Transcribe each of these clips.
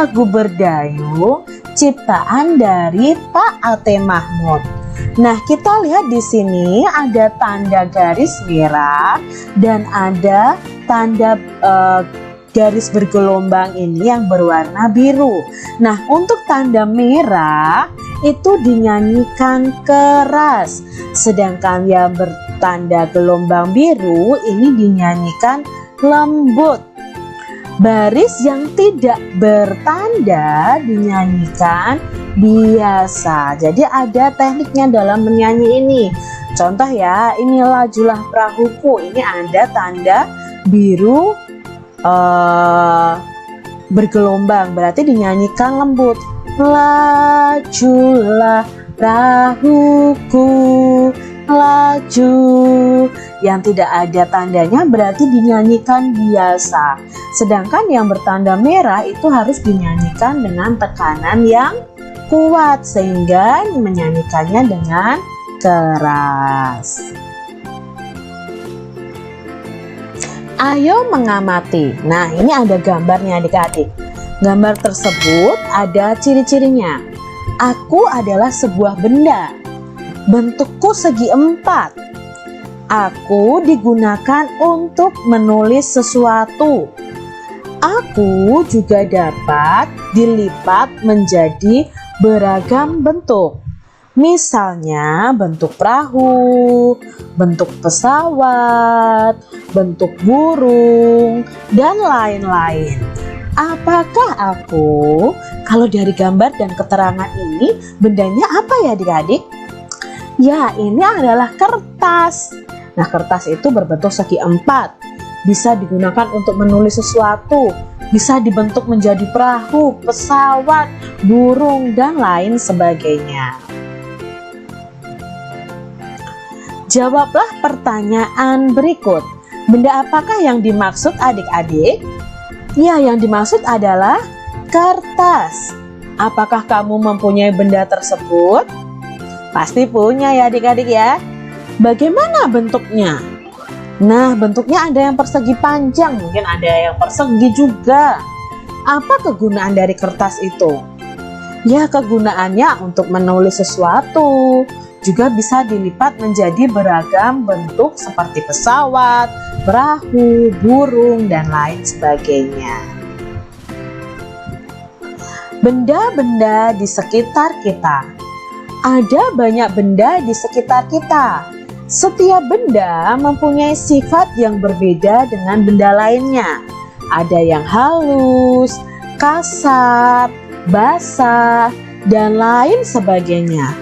Lagu Berdayung ciptaan dari Pak Ate Mahmud. Nah, kita lihat di sini ada tanda garis merah dan ada tanda garis bergelombang ini yang berwarna biru. Nah, untuk tanda merah itu dinyanyikan keras, sedangkan yang bertanda gelombang biru ini dinyanyikan lembut. Baris yang tidak bertanda dinyanyikan biasa. Jadi ada tekniknya dalam menyanyi ini. Contoh ya, ini Lajulah Perahuku, ini ada tanda biru bergelombang, berarti dinyanyikan lembut. Lajulah perahuku, laju. Yang tidak ada tandanya berarti dinyanyikan biasa. Sedangkan yang bertanda merah itu harus dinyanyikan dengan tekanan yang kuat sehingga menyanyikannya dengan keras. Ayo mengamati. Nah, ini ada gambarnya adik-adik. Gambar tersebut ada ciri-cirinya. Aku adalah sebuah benda. Bentukku segi empat. Aku digunakan untuk menulis sesuatu. Aku juga dapat dilipat menjadi beragam bentuk. Misalnya bentuk perahu, bentuk pesawat, bentuk burung, dan lain-lain. Apakah aku? Kalau dari gambar dan keterangan ini, bendanya apa ya adik-adik? Ya, ini adalah kertas. Nah, kertas itu berbentuk segi empat. Bisa digunakan untuk menulis sesuatu. Bisa dibentuk menjadi perahu, pesawat, burung, dan lain sebagainya. Jawablah pertanyaan berikut. Benda apakah yang dimaksud adik-adik? Ya, yang dimaksud adalah kertas. Apakah kamu mempunyai benda tersebut? Pasti punya ya adik-adik ya. Bagaimana bentuknya? Nah, bentuknya ada yang persegi panjang, mungkin ada yang persegi juga. Apa kegunaan dari kertas itu? Ya, kegunaannya untuk menulis sesuatu. Juga bisa dilipat menjadi beragam bentuk seperti pesawat, perahu, burung, dan lain sebagainya. Benda-benda di sekitar kita. Ada banyak benda di sekitar kita. Setiap benda mempunyai sifat yang berbeda dengan benda lainnya. Ada yang halus, kasar, basah, dan lain sebagainya.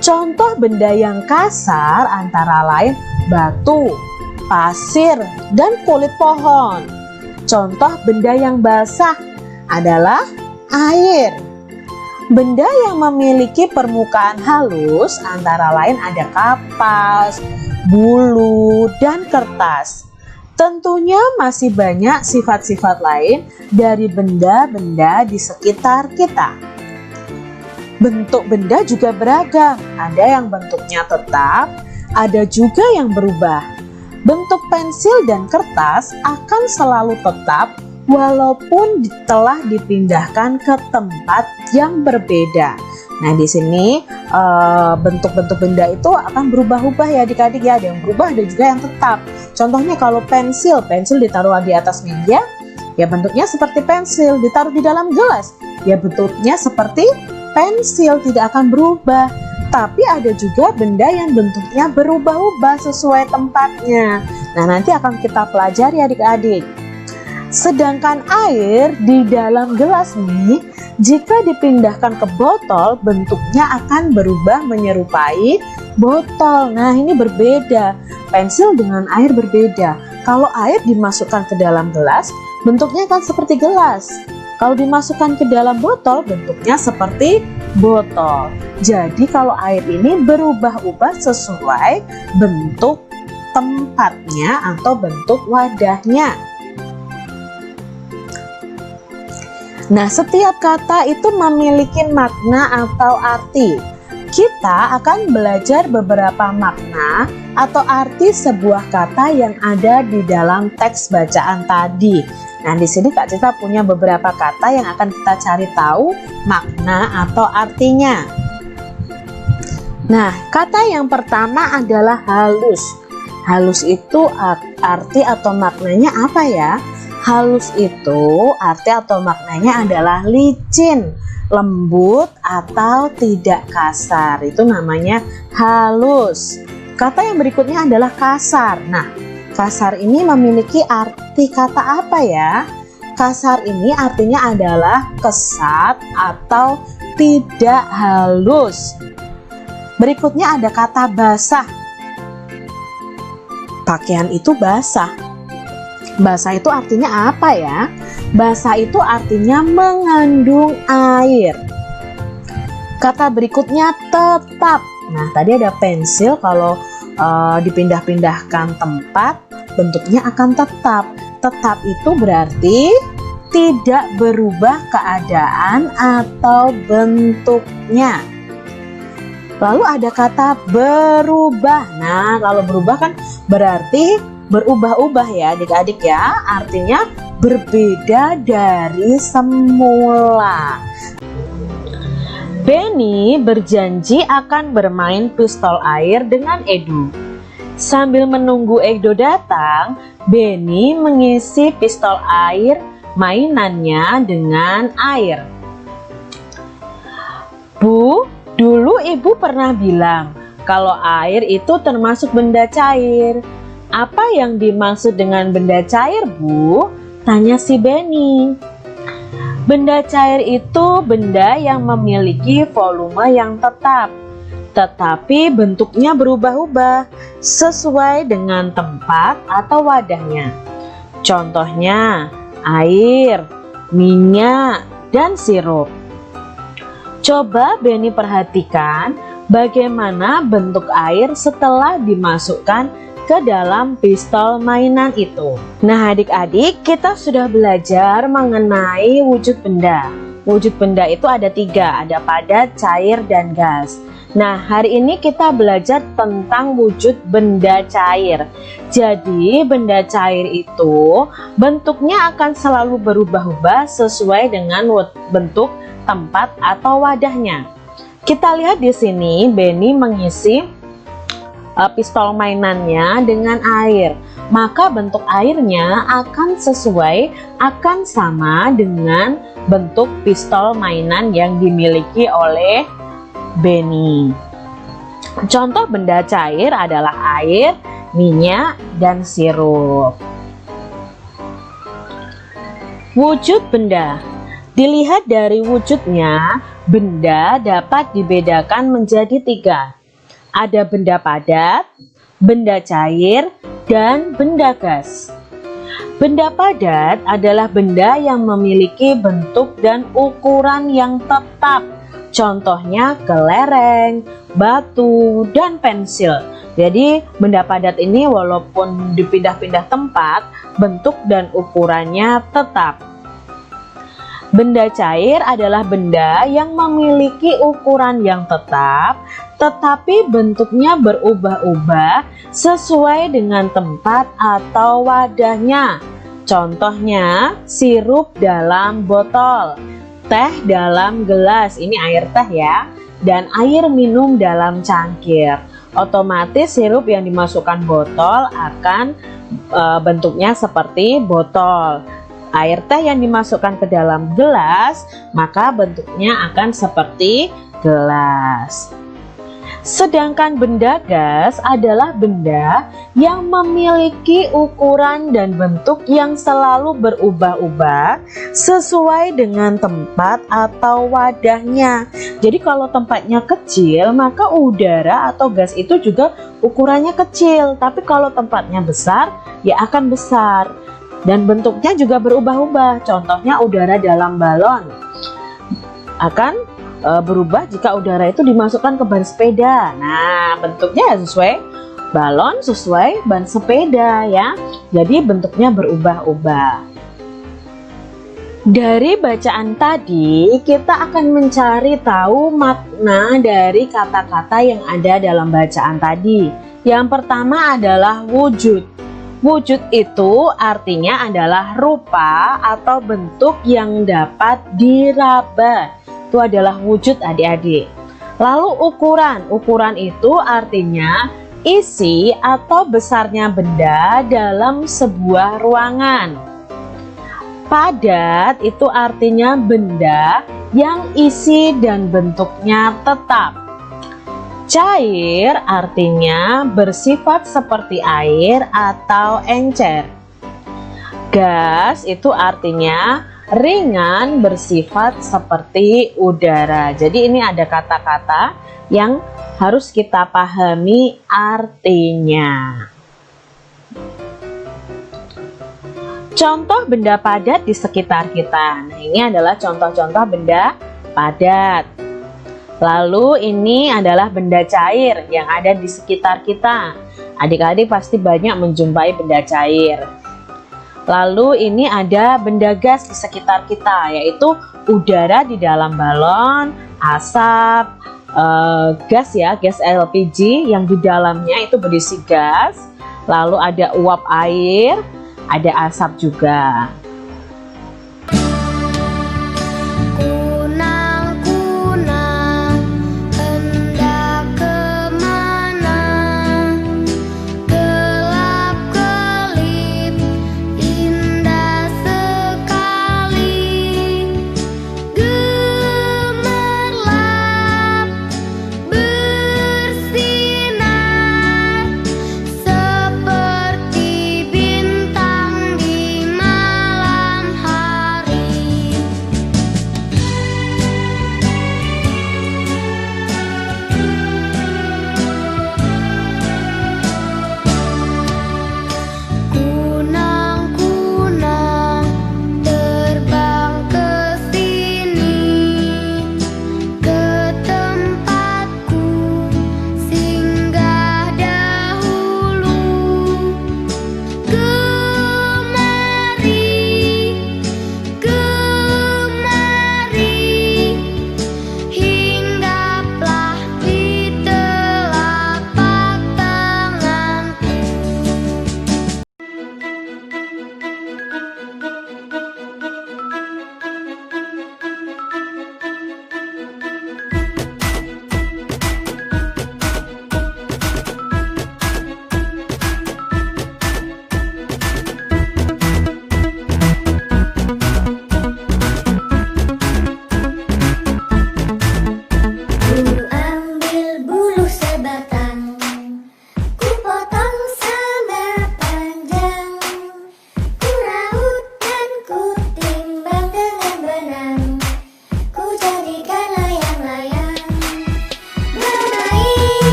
Contoh benda yang kasar antara lain batu, pasir, dan kulit pohon. Contoh benda yang basah adalah air. Benda yang memiliki permukaan halus antara lain ada kapas, bulu, dan kertas. Tentunya masih banyak sifat-sifat lain dari benda-benda di sekitar kita. Bentuk benda juga beragam, ada yang bentuknya tetap, ada juga yang berubah. Bentuk pensil dan kertas akan selalu tetap walaupun telah dipindahkan ke tempat yang berbeda. Nah, di sini bentuk-bentuk benda itu akan berubah-ubah ya adik-adik ya. Ada yang berubah, ada juga yang tetap. Contohnya kalau pensil ditaruh di atas meja, ya bentuknya seperti pensil. Ditaruh di dalam gelas, ya bentuknya seperti pensil, tidak akan berubah. Tapi ada juga benda yang bentuknya berubah-ubah sesuai tempatnya. Nah, nanti akan kita pelajari adik-adik. Sedangkan air di dalam gelas ini, jika dipindahkan ke botol, bentuknya akan berubah menyerupai botol. Nah, ini berbeda. Pensil dengan air berbeda. Kalau air dimasukkan ke dalam gelas, bentuknya akan seperti gelas. Kalau dimasukkan ke dalam botol, bentuknya seperti botol. Jadi kalau air ini berubah-ubah sesuai bentuk tempatnya atau bentuk wadahnya. Nah, setiap kata itu memiliki makna atau arti. Kita akan belajar beberapa makna atau arti sebuah kata yang ada di dalam teks bacaan tadi. Nah, di sini Kak Cita punya beberapa kata yang akan kita cari tahu makna atau artinya. Nah, kata yang pertama adalah halus. Halus itu arti atau maknanya apa ya? Halus itu arti atau maknanya adalah licin, lembut atau tidak kasar. Itu namanya halus. Kata yang berikutnya adalah kasar. Nah, kasar ini memiliki arti kata apa ya? Kasar ini artinya adalah kesat atau tidak halus. Berikutnya ada kata basah. Pakaian itu basah. Basah itu artinya apa ya? Basah itu artinya mengandung air. Kata berikutnya tetap. Nah, tadi ada pensil, kalau dipindah-pindahkan tempat bentuknya akan tetap. Tetap itu berarti tidak berubah keadaan atau bentuknya. Lalu ada kata berubah. Nah, kalau berubah kan berarti berubah-ubah ya adik-adik ya. Artinya berbeda dari semula. Benny berjanji akan bermain pistol air dengan Edo. Sambil menunggu Edo datang, Benny mengisi pistol air mainannya dengan air. Bu, dulu ibu pernah bilang kalau air itu termasuk benda cair. Apa yang dimaksud dengan benda cair, Bu? Tanya si Benny. Benda cair itu benda yang memiliki volume yang tetap, tetapi bentuknya berubah-ubah sesuai dengan tempat atau wadahnya. Contohnya air, minyak, dan sirup. Coba Benny perhatikan bagaimana bentuk air setelah dimasukkan ke dalam pistol mainan itu. Nah, adik-adik, kita sudah belajar mengenai wujud benda. Wujud benda itu ada 3, ada padat, cair, dan gas. Nah, hari ini kita belajar tentang wujud benda cair. Jadi, benda cair itu bentuknya akan selalu berubah-ubah sesuai dengan bentuk tempat atau wadahnya. Kita lihat di sini, Benny mengisi pistol mainannya dengan air, maka bentuk airnya akan sama dengan bentuk pistol mainan yang dimiliki oleh Benny. Contoh benda cair adalah air, minyak, dan sirup. Wujud benda. Dilihat dari wujudnya, benda dapat dibedakan menjadi 3. Ada benda padat, benda cair, dan benda gas. Benda padat adalah benda yang memiliki bentuk dan ukuran yang tetap. Contohnya kelereng, batu, dan pensil. Jadi benda padat ini walaupun dipindah-pindah tempat, bentuk dan ukurannya tetap. Benda cair adalah benda yang memiliki ukuran yang tetap, tetapi bentuknya berubah-ubah sesuai dengan tempat atau wadahnya. Contohnya sirup dalam botol, teh dalam gelas, ini air teh ya, dan air minum dalam cangkir. Otomatis sirup yang dimasukkan botol akan bentuknya seperti botol. Air teh yang dimasukkan ke dalam gelas, maka bentuknya akan seperti gelas. Sedangkan benda gas adalah benda yang memiliki ukuran dan bentuk yang selalu berubah-ubah sesuai dengan tempat atau wadahnya. Jadi kalau tempatnya kecil, maka udara atau gas itu juga ukurannya kecil. Tapi kalau tempatnya besar, ya akan besar. Dan bentuknya juga berubah-ubah. Contohnya udara dalam balon akan berubah jika udara itu dimasukkan ke ban sepeda. Nah, bentuknya sesuai balon, sesuai ban sepeda ya. Jadi bentuknya berubah-ubah. Dari bacaan tadi, kita akan mencari tahu makna dari kata-kata yang ada dalam bacaan tadi. Yang pertama adalah wujud. Wujud itu artinya adalah rupa atau bentuk yang dapat diraba. Itu adalah wujud adik-adik. Lalu ukuran. Ukuran itu artinya isi atau besarnya benda dalam sebuah ruangan. Padat itu artinya benda yang isi dan bentuknya tetap. Cair artinya bersifat seperti air atau encer. Gas itu artinya ringan bersifat seperti udara. Jadi ini ada kata-kata yang harus kita pahami artinya. Contoh benda padat di sekitar kita. Nah, ini adalah contoh-contoh benda padat. Lalu ini adalah benda cair yang ada di sekitar kita. Adik-adik pasti banyak menjumpai benda cair. Lalu ini ada benda gas di sekitar kita, yaitu udara di dalam balon, asap, gas ya, gas LPG yang di dalamnya itu berisi gas. Lalu ada uap air, ada asap juga.